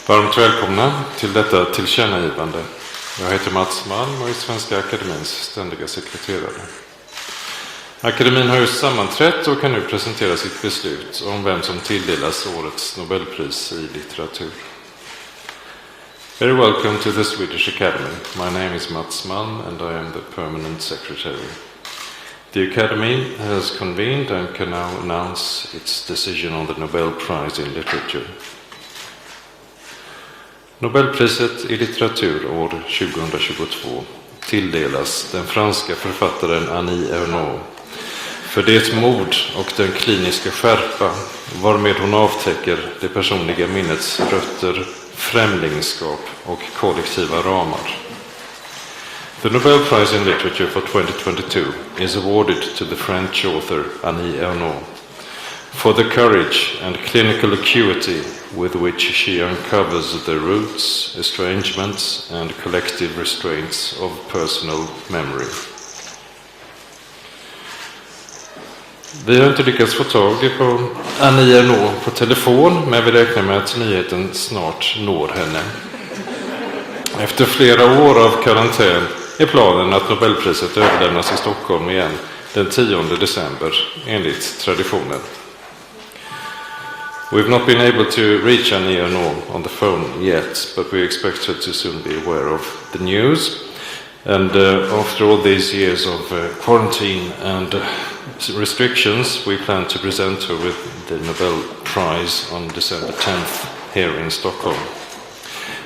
Varmt välkomna till detta tillkännagivande. Jag heter Mats Malm och är Svenska Akademins ständiga sekreterare. Akademin har just sammanträtt och kan nu presentera sitt beslut om vem som tilldelas årets Nobelpris i litteratur. Very welcome to the Swedish Academy. My name is Mats Malm and I am the permanent secretary. The Academy has convened and can now announce its decision on the Nobel Prize in Literature. Nobelpriset i litteratur år 2022 tilldelas den franska författaren Annie Ernaux för det mod och den kliniska skärpa varmed hon avtäcker det personliga minnets rötter, främlingskap och kollektiva ramar. The Nobel Prize in Literature for 2022 is awarded to the French author Annie Ernaux for the courage and clinical acuity with which she uncovers the roots, estrangements and collective restraints of personal memory. Vi har inte lyckats få tag på Annie Ernaux på telefon, men vi räknar med att nyheten snart når henne. Efter flera år av karantän är planen att Nobelpriset överlämnas i Stockholm igen den 10 december enligt traditionen. We've not been able to reach Annie Ernaux on the phone yet, but we expect her to soon be aware of the news. And after all these years of quarantine and restrictions, we plan to present her with the Nobel Prize on December 10th here in Stockholm.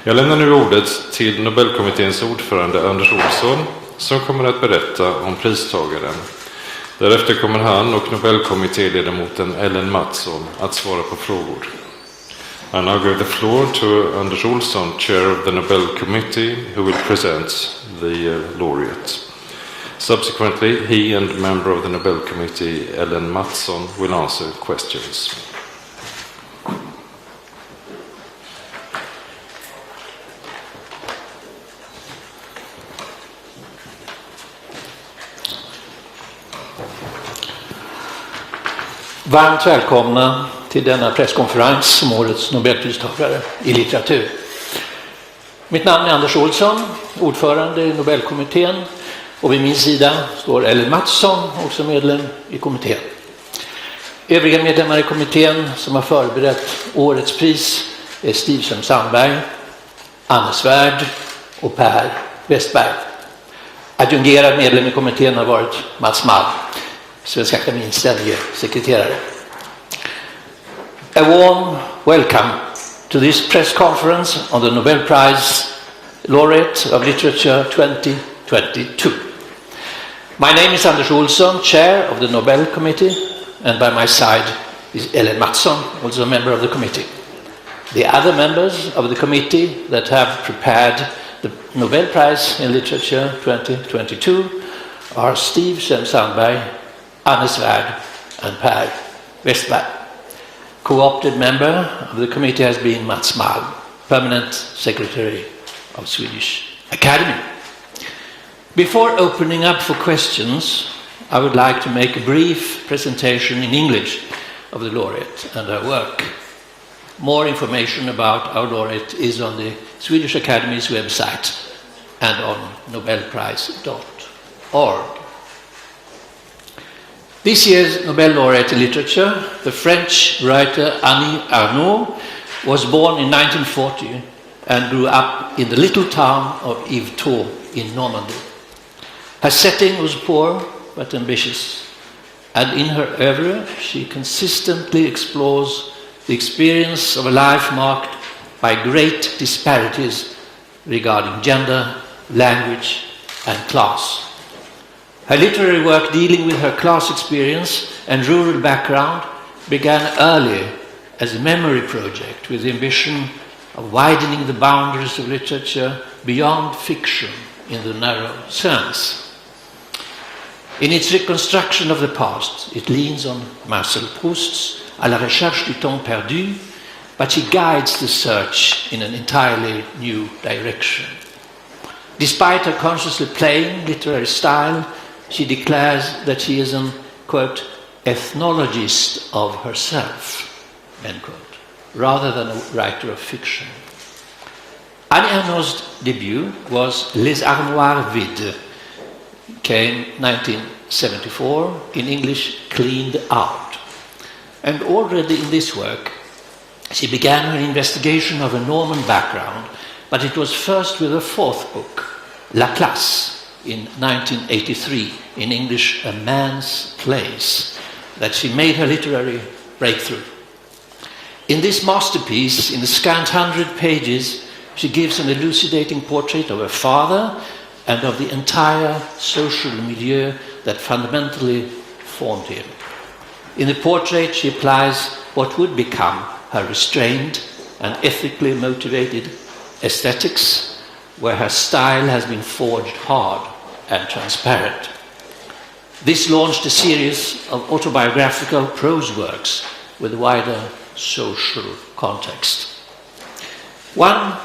Jag lämnar nu ordet till Nobelkommitténs ordförande Anders Olsson som kommer att berätta om pristagaren. Därefter kommer han och Nobelkommittéledamoten Ellen Mattsson att svara på frågor. I now give the floor to Anders Olsson, chair of the Nobel Committee, who will present the laureate. Subsequently, he and member of the Nobel Committee, Ellen Mattsson, will answer questions. Varmt välkomna till denna presskonferens om årets Nobelpristagare i litteratur. Mitt namn är Anders Olsson, ordförande i Nobelkommittén, och vid min sida står Ellen Mattsson, också medlem i kommittén. Övriga medlemmar i kommittén som har förberett årets pris är Stig Sandberg, Anne Svärd och Per Westberg. Adjungerad medlem i kommittén har varit Mats Malm, Svenska Akademins ständige sekreterare. A warm welcome to this press conference on the Nobel Prize Laureate of Literature 2022. My name is Anders Olsson, chair of the Nobel Committee, and by my side is Ellen Mattsson, also a member of the committee. The other members of the committee that have prepared the Nobel Prize in Literature 2022 are Stig Sandberg, Anne Svärd and Per Westberg. Co-opted member of the committee has been Mats Malm, permanent secretary of Swedish Academy. Before opening up for questions, I would like to make a brief presentation in English of the laureate and her work. More information about our laureate is on the Swedish Academy's website and on nobelprize.org. This year's Nobel laureate in literature, the French writer Annie Ernaux, was born in 1940 and grew up in the little town of Yvetot in Normandy. Her setting was poor but ambitious, and in her oeuvre she consistently explores the experience of a life marked by great disparities regarding gender, language, and class. Her literary work dealing with her class experience and rural background began early as a memory project with the ambition of widening the boundaries of literature beyond fiction in the narrow sense. In its reconstruction of the past, it leans on Marcel Proust's À la recherche du temps perdu, but she guides the search in an entirely new direction. Despite her consciously plain literary style, she declares that she is an, quote, ethnologist of herself, end quote, rather than a writer of fiction. Annie Ernaux's debut was Les Armoires Vides, came 1974, in English, Cleaned Out. And already in this work, she began her investigation of a Norman background, but it was first with her fourth book, La Classe, in 1983, in English, A Man's Place, that she made her literary breakthrough. In this masterpiece, in the scant 100 pages, she gives an elucidating portrait of her father and of the entire social milieu that fundamentally formed him. In the portrait, she applies what would become her restrained and ethically motivated aesthetics, where her style has been forged hard and transparent. This launched a series of autobiographical prose works with a wider social context. One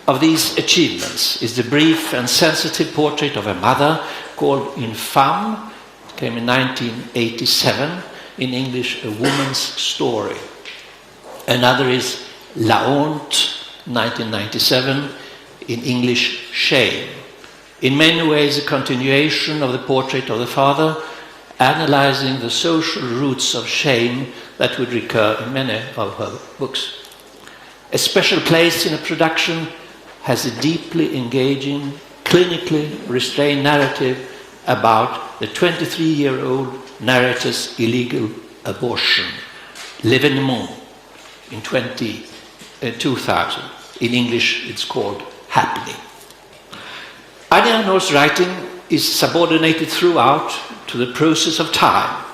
of these achievements is the brief and sensitive portrait of her mother called Une Femme, it came in 1987, in English, A Woman's Story. Another is La Honte, 1997, in English, Shame. In many ways a continuation of the portrait of the father, analyzing the social roots of shame that would recur in many of her books. A special place in a production has a deeply engaging, clinically restrained narrative about the 23-year-old narrator's illegal abortion, L'événement, in 2000. In English, it's called Happening. Annie Ernaux's writing is subordinated throughout to the process of time,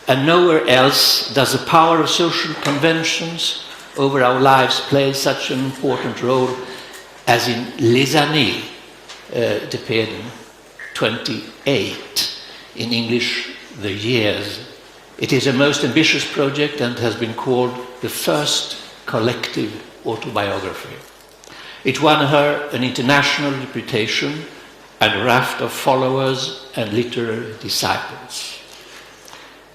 and nowhere else does the power of social conventions over our lives play such an important role as in Les Années, it appeared in 28, in English, The Years. It is a most ambitious project and has been called the first collective autobiography. It won her an international reputation and a raft of followers and literary disciples.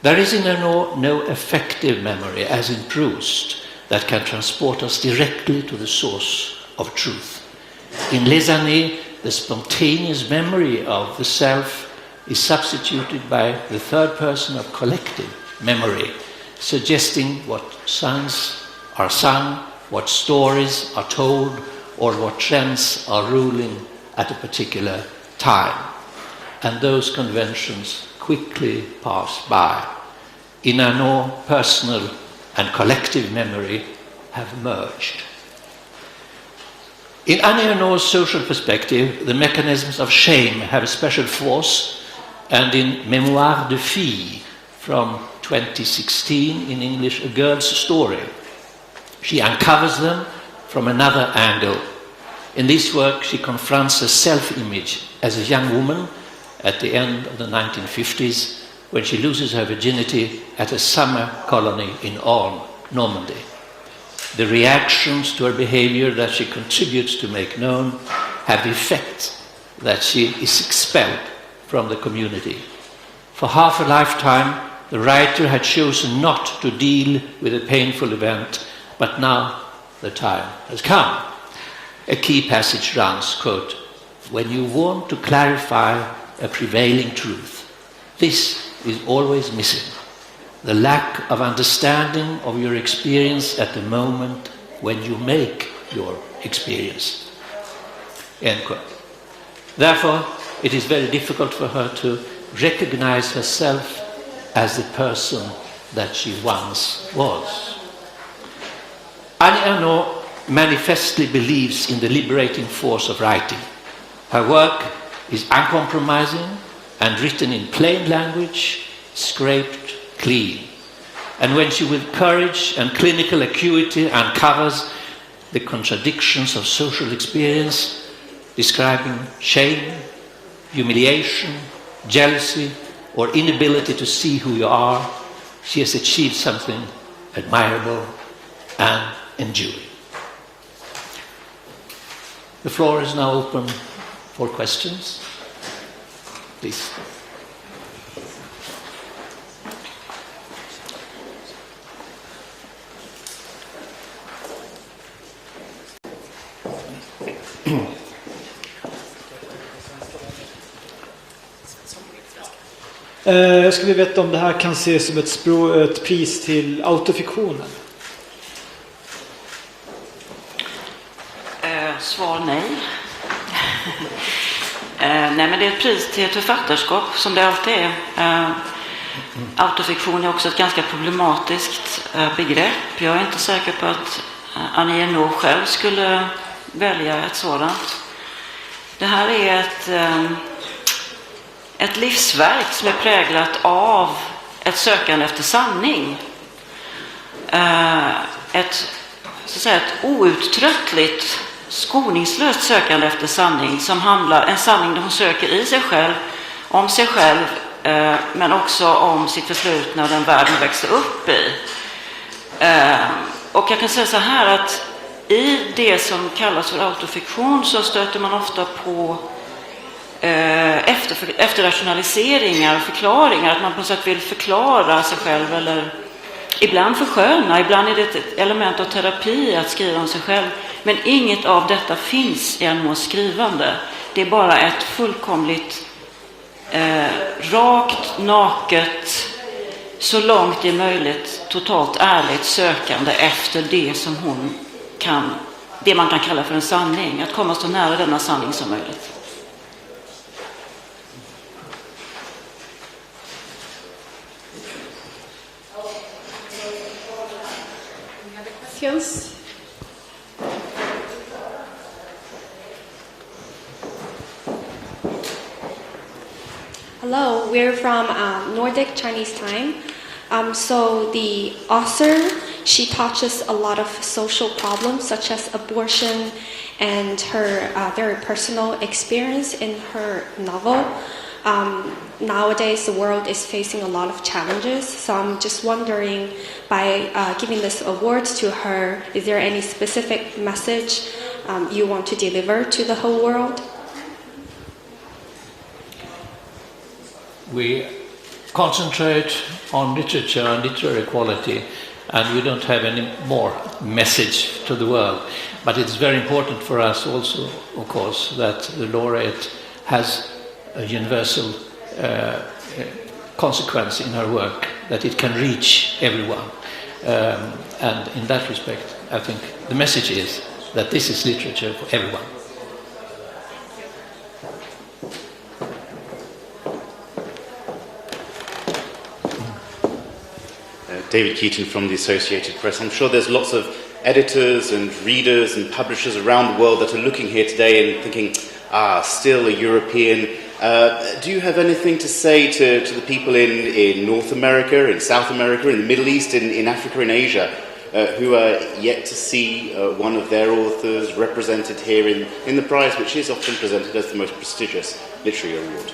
There is in Ernaux no effective memory, as in Proust, that can transport us directly to the source of truth. In Les Années, the spontaneous memory of the self is substituted by the third person of collective memory, suggesting what songs are sung, what stories are told, or what trends are ruling at a particular time. And those conventions quickly pass by. In Ernaux, personal and collective memory have merged. In Annie Ernaux's social perspective, the mechanisms of shame have a special force, and in Mémoires de Fille, from 2016, in English, A Girl's Story, she uncovers them from another angle. In this work, she confronts her self-image as a young woman at the end of the 1950s, when she loses her virginity at a summer colony in Orne, Normandy. The reactions to her behavior that she contributes to make known have the effect that she is expelled from the community. For half a lifetime, the writer had chosen not to deal with a painful event, but now the time has come. A key passage runs, quote, "When you want to clarify a prevailing truth, this is always missing. The lack of understanding of your experience at the moment when you make your experience." End quote. Therefore, it is very difficult for her to recognize herself as the person that she once was. Annie Ernaux manifestly believes in the liberating force of writing. Her work is uncompromising and written in plain language, scraped clean. And when she with courage and clinical acuity uncovers the contradictions of social experience, describing shame, humiliation, jealousy, or inability to see who you are, she has achieved something admirable and enduring. The floor is now open for questions. Please. Jag skulle veta om det här kan ses som ett pris till autofiktionen. Svar nej. Nej, men det är ett pris till ett författarskap som det alltid är. Autofiktion är också ett ganska problematiskt begrepp. Jag är inte säker på att Annie Ernaux själv skulle välja ett sådant. Det här är ett livsverk som är präglat av ett sökande efter sanning. Ett outtröttligt, skoningslöst sökande efter sanning som handlar, en sanning där hon söker i sig själv, om sig själv, men också om sitt förflutna och den värld hon växte upp i. Och jag kan säga så här att i det som kallas för autofiktion så stöter man ofta på efterrationaliseringar och förklaringar, att man på något sätt vill förklara sig själv eller ibland försköna, ibland är det ett element av terapi att skriva om sig själv, men inget av detta finns i Ernaux skrivande. Det är bara ett fullkomligt rakt, naket, så långt det är möjligt, totalt ärligt sökande efter det som hon kan, det man kan kalla för en sanning, att komma så nära denna sanning som möjligt. Questions? Hello, we're from Nordic Chinese Time. So the author, she touches a lot of social problems such as abortion and her very personal experience in her novel. Nowadays, the world is facing a lot of challenges, so I'm just wondering, by giving this award to her, is there any specific message you want to deliver to the whole world? We concentrate on literature and literary quality, and we don't have any more message to the world. But it's very important for us also, of course, that the laureate has a universal consequence in her work, that it can reach everyone. And in that respect, I think the message is that this is literature for everyone. David Keaton from the Associated Press. I'm sure there's lots of editors and readers and publishers around the world that are looking here today and thinking, still a European. Do you have anything to say to the people in North America, in South America, in the Middle East, in Africa, in Asia, who are yet to see one of their authors represented here in the prize, which is often presented as the most prestigious literary award?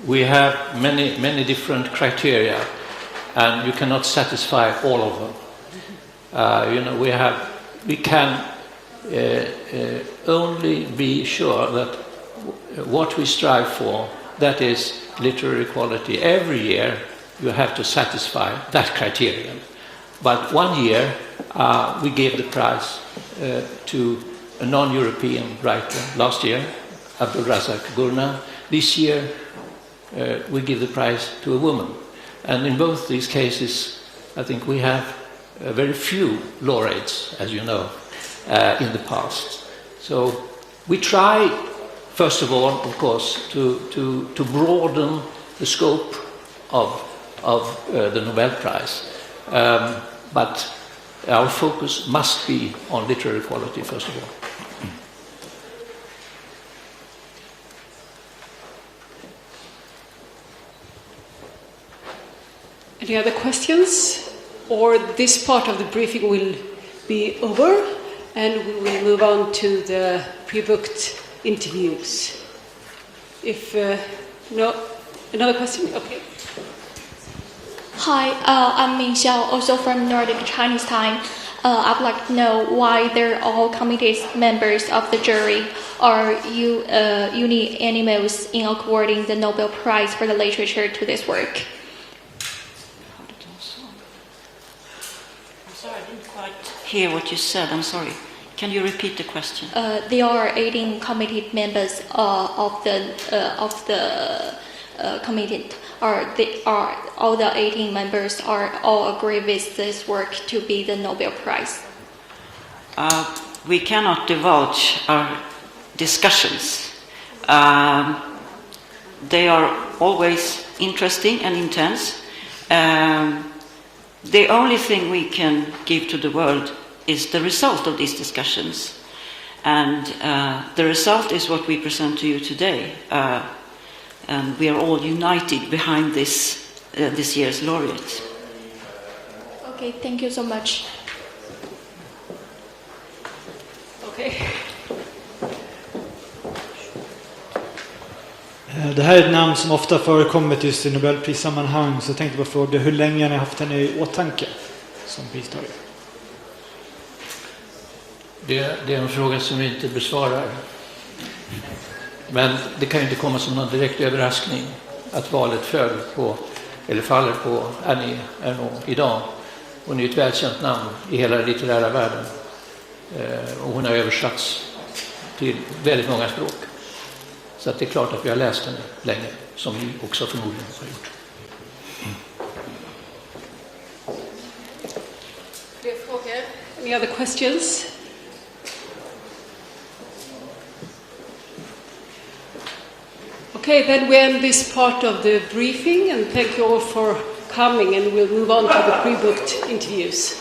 We have many different criteria, and you cannot satisfy all of them. We can only be sure that what we strive for, that is literary quality. Every year you have to satisfy that criterion. But one year we gave the prize to a non-European writer. Last year, Abdul Razak Gurna. This year we give the prize to a woman. And in both these cases, I think we have very few laureates, as you know, in the past. So We try, first of all, of course, to broaden the scope of the Nobel Prize, but our focus must be on literary quality, first of all. Any other questions? Or this part of the briefing will be over and we will move on to the pre-booked interviews. If no, another question? Okay. Hi, I'm Ming Xiao, also from Nordic Chinese Time. I would like to know why they're all committees members of the jury are unanimous in awarding the Nobel Prize for the literature to this work. I'm sorry, I didn't quite hear what you said. I'm sorry. Can you repeat the question? There are 18 committee members of the committee. All the 18 members are all agree with this work to be the Nobel Prize? We cannot divulge our discussions. They are always interesting and intense. The only thing we can give to the world is the result of these discussions. And the result is what we present to you today. And we are all united behind this year's laureate. Okay, thank you so much. Okay. Det här är ett namn som ofta förekommit just i Nobelprissammanhang, så jag tänkte bara fråga hur länge ni har haft henne i åtanke som pristagare? Det är en fråga som vi inte besvarar. Men det kan ju inte komma som någon direkt överraskning att valet faller på Annie Ernaux idag. Hon är ett välkänt namn i hela den litterära världen. Och hon har översatts till väldigt många språk. Så att det är klart att vi har läst henne länge, som ni också förmodligen har gjort. Fler frågor? Any other questions? Okay, then we end this part of the briefing, and thank you all for coming, and we'll move on to the pre-booked interviews.